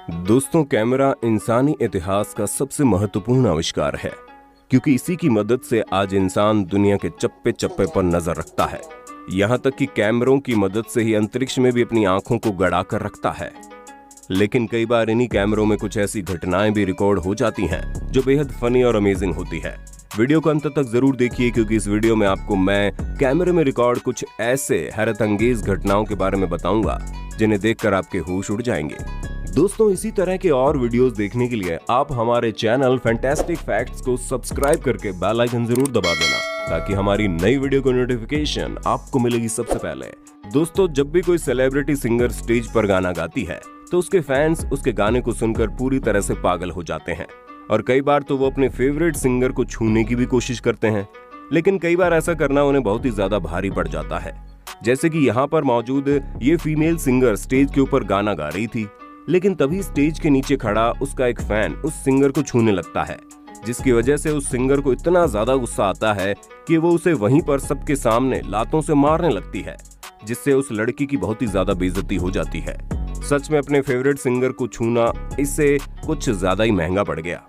दोस्तों, कैमरा इंसानी इतिहास का सबसे महत्वपूर्ण आविष्कार है, क्योंकि इसी की मदद से आज इंसान दुनिया के चप्पे चप्पे पर नजर रखता है। यहाँ तक कि कैमरों की मदद से ही अंतरिक्ष में भी अपनी आंखों को गड़ा कर रखता है। लेकिन कई बार इन्हीं कैमरों में कुछ ऐसी घटनाएं भी रिकॉर्ड हो जाती हैं जो बेहद फनी और अमेजिंग होती है। वीडियो को अंत तक जरूर देखिए, क्योंकि इस वीडियो में आपको मैं कैमरे में रिकॉर्ड कुछ ऐसे हैरत अंगेज घटनाओं के बारे में बताऊंगा जिन्हें देखकर आपके होश उड़ जाएंगे। दोस्तों, इसी तरह के और वीडियोस देखने के लिए आप हमारे चैनल फैंटास्टिक फैक्ट्स को सब्सक्राइब करके बेल आइकन जरूर दबा देना, ताकि हमारी नई वीडियो को नोटिफिकेशन आपको मिलेगी सबसे पहले। दोस्तों, जब भी कोई सेलिब्रिटी सिंगर स्टेज पर गाना गाती है तो उसके फैंस उसके गाने को सुनकर पूरी तरह से पागल हो जाते हैं, और कई बार तो वो अपने फेवरेट सिंगर को छूने की भी कोशिश करते हैं। लेकिन कई बार ऐसा करना उन्हें बहुत ही ज्यादा भारी पड़ जाता है। जैसे कि यहाँ पर मौजूद ये फीमेल सिंगर स्टेज के ऊपर गाना गा रही थी, लेकिन तभी स्टेज के नीचे खड़ा उसका एक फैन उस सिंगर को छूने लगता है, जिसकी वजह से उस सिंगर को इतना ज्यादा गुस्सा आता है कि वो उसे वहीं पर सबके सामने लातों से मारने लगती है, जिससे उस लड़की की बहुत ही ज्यादा बेइज्जती हो जाती है। सच में अपने फेवरेट सिंगर को छूना इससे कुछ ज्यादा ही महंगा पड़ गया।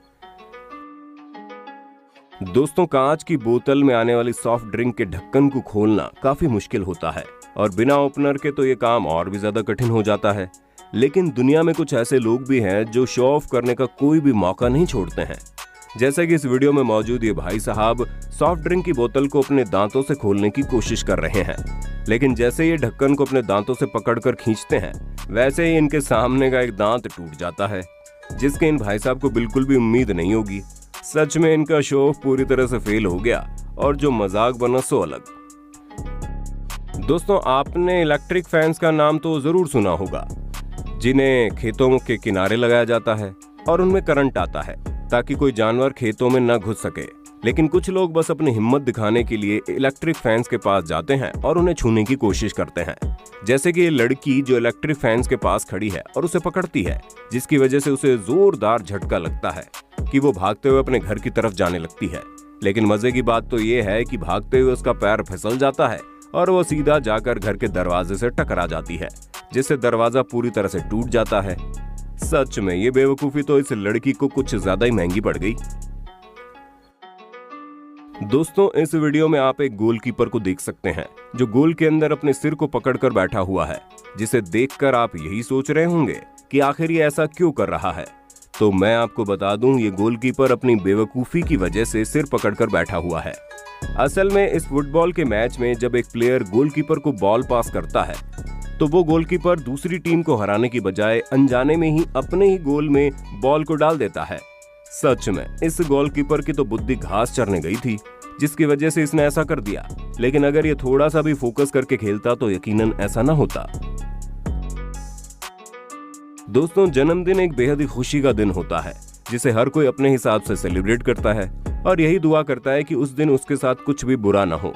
दोस्तों, कांच की बोतल में आने वाली सॉफ्ट ड्रिंक के ढक्कन को खोलना काफी मुश्किल होता है, और बिना ओपनर के तो ये काम और भी ज्यादा कठिन हो जाता है। लेकिन दुनिया में कुछ ऐसे लोग भी हैं जो शो ऑफ करने का कोई भी मौका नहीं छोड़ते हैं। जैसे कि इस वीडियो में मौजूद ये भाई साहब सॉफ्ट ड्रिंक की बोतल को अपने दांतों से खोलने की कोशिश कर रहे हैं, लेकिन जैसे ये ढक्कन को अपने दांतों से पकड़कर खींचते हैं, वैसे ही इनके सामने का एक दांत टूट जाता है, जिसके इन भाई साहब को बिल्कुल भी उम्मीद नहीं होगी। सच में इनका शो ऑफ पूरी तरह से फेल हो गया, और जो मजाक बना सो अलग। दोस्तों, आपने इलेक्ट्रिक फैंस का नाम तो जरूर सुना होगा, जिन्हें खेतों के किनारे लगाया जाता है और उनमें करंट आता है ताकि कोई जानवर खेतों में न घुस सके। लेकिन कुछ लोग बस अपनी हिम्मत दिखाने के लिए इलेक्ट्रिक फैंस के पास जाते हैं और उन्हें छूने की कोशिश करते हैं। जैसे कि ये लड़की जो इलेक्ट्रिक फैंस के पास खड़ी है और उसे पकड़ती है, जिसकी वजह से उसे जोरदार झटका लगता है कि वो भागते हुए अपने घर की तरफ जाने लगती है। लेकिन मजे की बात तो ये है कि भागते हुए उसका पैर फिसल जाता है और वो सीधा जाकर घर के दरवाजे से टकरा जाती है, जिससे दरवाजा पूरी तरह से टूट जाता है। सच में ये बेवकूफी तो इस लड़की को कुछ ज्यादा ही महंगी पड़ गई। दोस्तों, इस वीडियो में आप एक गोलकीपर को देख सकते हैं, जो गोल के अंदर अपने सिर को पकड़कर बैठा हुआ है, जिसे देखकर आप यही सोच रहे होंगे कि आखिर ये ऐसा क्यों कर रहा है। तो मैं आपको बता दूं, ये गोलकीपर अपनी बेवकूफी की वजह से सिर पकड़कर बैठा हुआ है। असल में इस फुटबॉल के मैच में जब एक प्लेयर गोलकीपर को बॉल पास करता है, तो वो गोलकीपर दूसरी टीम को हराने की बजाय अनजाने में ही अपने ही गोल में बॉल को डाल देता है। सच में इस गोलकीपर की तो बुद्धि घास चरने गई थी, जिसकी वजह से इसने ऐसा कर दिया। लेकिन अगर ये थोड़ा सा भी फोकस करके खेलता तो यकीनन ऐसा ना होता। दोस्तों, जन्मदिन एक बेहद ही खुशी का दिन होता है, जिसे हर कोई अपने हिसाब से सेलिब्रेट करता है और यही दुआ करता है कि उस दिन उसके साथ कुछ भी बुरा ना हो।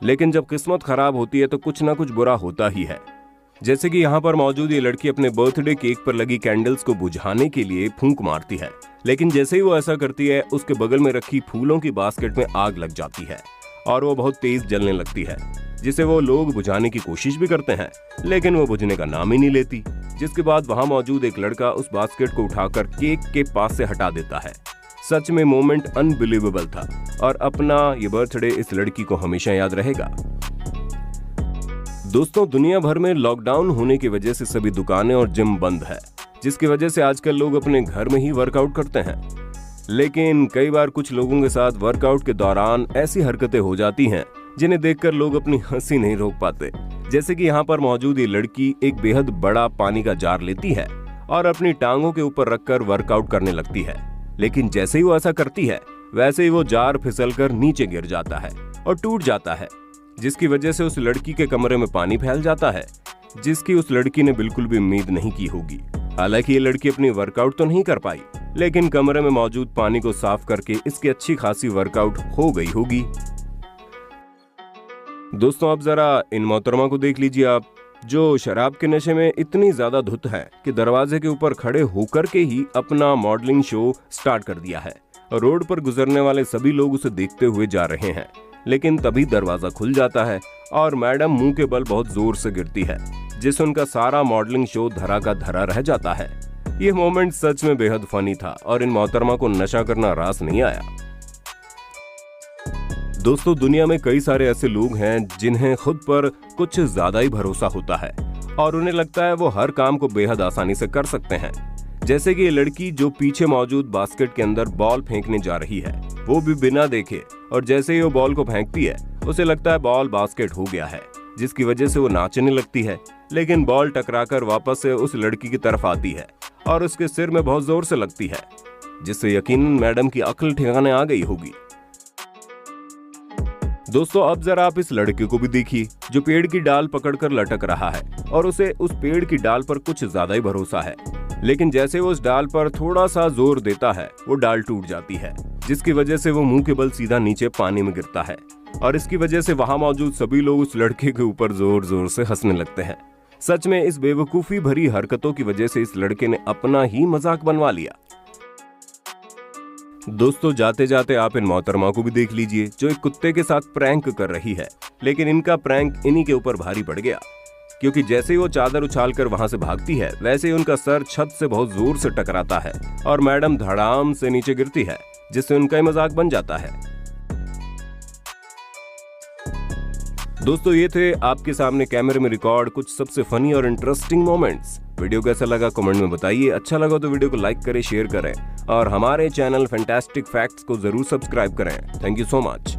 लेकिन जब किस्मत खराब होती है तो कुछ ना कुछ बुरा होता ही है। जैसे कि यहाँ पर मौजूद ये लड़की अपने बर्थडे केक पर लगी कैंडल्स को बुझाने के लिए फूंक मारती है, लेकिन जैसे ही वो ऐसा करती है, उसके बगल में रखी फूलों की बास्केट में आग लग जाती है और वो बहुत तेज जलने लगती है, जिसे वो लोग बुझाने की कोशिश भी करते हैं, लेकिन वो बुझने का नाम ही नहीं लेती। जिसके बाद वहाँ मौजूद एक लड़का उस बास्केट को उठाकर केक के पास से हटा देता है। सच में मोमेंट अनबिलीवेबल था, और अपना ये बर्थडे इस लड़की को हमेशा याद रहेगा। दोस्तों, दुनिया भर में लॉकडाउन होने की वजह से सभी दुकानें और जिम बंद है, जिसकी वजह से आजकल लोग अपने घर में ही वर्कआउट करते हैं। लेकिन कई बार कुछ लोगों के साथ वर्कआउट के दौरान ऐसी हरकतें हो जाती हैं जिन्हें देखकर लोग अपनी हंसी नहीं रोक पाते। जैसे कि यहाँ पर मौजूद ये लड़की एक बेहद बड़ा पानी का जार लेती है और अपनी टांगों के ऊपर रखकर वर्कआउट करने लगती है। लेकिन जैसे ही वो ऐसा करती है, वैसे ही वो जार फिसलकर नीचे गिर जाता है और टूट जाता है, जिसकी वजह से उस लड़की के कमरे में पानी फैल जाता है, जिसकी उस लड़की ने बिल्कुल भी उम्मीद नहीं की होगी। हालांकि ये लड़की अपनी वर्कआउट तो नहीं कर पाई, लेकिन कमरे में मौजूद पानी को साफ करके इसकी अच्छी खासी वर्कआउट हो गई होगी। दोस्तों, अब जरा इन मोहतरमा को देख लीजिए आप, जो शराब के नशे में इतनी ज्यादा धुत है कि दरवाजे के ऊपर खड़े होकर के ही अपना मॉडलिंग शो स्टार्ट कर दिया है। रोड पर गुजरने वाले सभी लोग उसे देखते हुए जा रहे हैं, लेकिन तभी दरवाजा खुल जाता है और मैडम मुंह के बल बहुत जोर से गिरती है, जिससे उनका सारा मॉडलिंग शो धरा का धरा रह जाता है। ये मोमेंट सच में बेहद फनी था और इन मोहतरमा को नशा करना रास नहीं आया। दोस्तों, दुनिया में कई सारे ऐसे लोग हैं जिन्हें खुद पर कुछ ज्यादा ही भरोसा होता है और उन्हें लगता है वो हर काम को बेहद आसानी से कर सकते हैं। जैसे कि ये लड़की जो पीछे मौजूद बास्केट के अंदर बॉल फेंकने जा रही है, वो भी बिना देखे, और जैसे ही वो बॉल को फेंकती है उसे लगता है बॉल बास्केट हो गया है, जिसकी वजह से वो नाचने लगती है। लेकिन बॉल टकराकर वापस से उस लड़की की तरफ आती है और उसके सिर में बहुत जोर से लगती है, जिससे यकीनन मैडम की अक्ल ठिकाने आ गई होगी। दोस्तों, अब जरा आप इस लड़के को भी देखिए जो पेड़ की डाल पकड़कर लटक रहा है और उसे उस पेड़ की डाल पर कुछ ज्यादा ही भरोसा है। लेकिन जैसे वो उस डाल पर थोड़ा सा जोर देता है, वो डाल टूट जाती है, जिसकी वजह से वो मुंह के बल सीधा नीचे पानी में गिरता है और इसकी वजह से वहां मौजूद सभी लोग उस लड़के के ऊपर जोर जोर से हंसने लगते हैं। सच में इस बेवकूफी भरी हरकतों की वजह से इस लड़के ने अपना ही मजाक बनवा लिया। दोस्तों, जाते जाते आप इन मोहतरमा को भी देख लीजिए जो एक कुत्ते के साथ प्रैंक कर रही है, लेकिन इनका प्रैंक इन्हीं के ऊपर भारी पड़ गया, क्योंकि जैसे ही वो चादर उछालकर वहां से भागती है, वैसे ही उनका सर छत से बहुत जोर से टकराता है और मैडम धड़ाम से नीचे गिरती है, जिससे उनका ही मजाक बन जाता है। दोस्तों, ये थे आपके सामने कैमरे में रिकॉर्ड कुछ सबसे फनी और इंटरेस्टिंग मोमेंट्स। वीडियो कैसा लगा कमेंट में बताइए। अच्छा लगा तो वीडियो को लाइक करें, शेयर करें और हमारे चैनल फैंटास्टिक फैक्ट्स को जरूर सब्सक्राइब करें। Thank you so much.